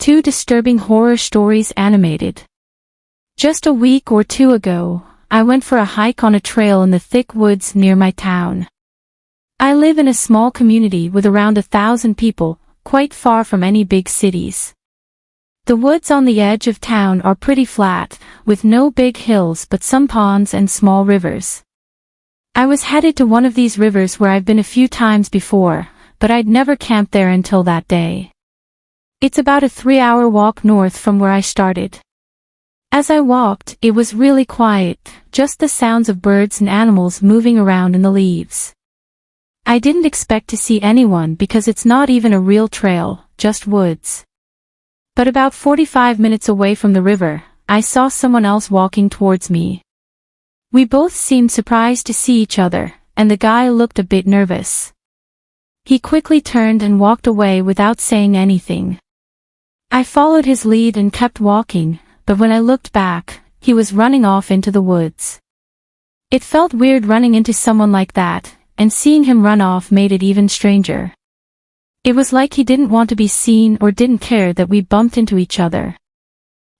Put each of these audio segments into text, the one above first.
2 disturbing horror stories animated. Just a week or two ago, I went for a hike on a trail in the thick woods near my town. I live in a small community with around 1,000 people, quite far from any big cities. The woods on the edge of town are pretty flat, with no big hills but some ponds and small rivers. I was headed to one of these rivers where I've been a few times before, but I'd never camped there until that day. It's about a 3-hour walk north from where I started. As I walked, it was really quiet, just the sounds of birds and animals moving around in the leaves. I didn't expect to see anyone because it's not even a real trail, just woods. But about 45 minutes away from the river, I saw someone else walking towards me. We both seemed surprised to see each other, and the guy looked a bit nervous. He quickly turned and walked away without saying anything. I followed his lead and kept walking, but when I looked back, he was running off into the woods. It felt weird running into someone like that, and seeing him run off made it even stranger. It was like he didn't want to be seen or didn't care that we bumped into each other.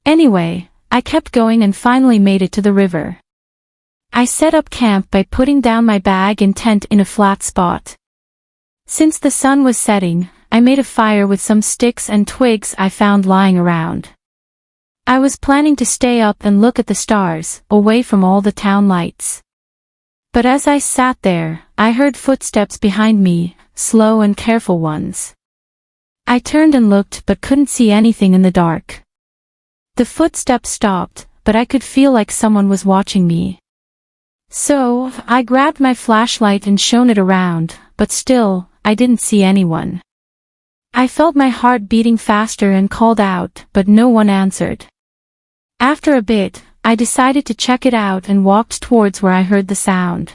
Anyway, I kept going and finally made it to the river. I set up camp by putting down my bag and tent in a flat spot. Since the sun was setting, I made a fire with some sticks and twigs I found lying around. I was planning to stay up and look at the stars, away from all the town lights. But as I sat there, I heard footsteps behind me, slow and careful ones. I turned and looked but couldn't see anything in the dark. The footsteps stopped, but I could feel like someone was watching me. So, I grabbed my flashlight and shone it around, but still, I didn't see anyone. I felt my heart beating faster and called out, but no one answered. After a bit, I decided to check it out and walked towards where I heard the sound.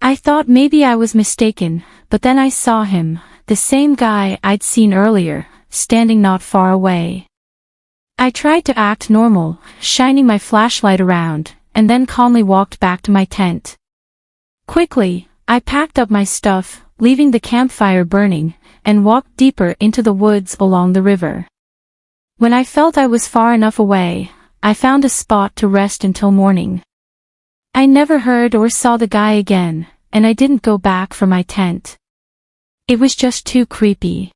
I thought maybe I was mistaken, but then I saw him, the same guy I'd seen earlier, standing not far away. I tried to act normal, shining my flashlight around, and then calmly walked back to my tent. Quickly, I packed up my stuff, leaving the campfire burning, and walked deeper into the woods along the river. When I felt I was far enough away, I found a spot to rest until morning. I never heard or saw the guy again, and I didn't go back for my tent. It was just too creepy.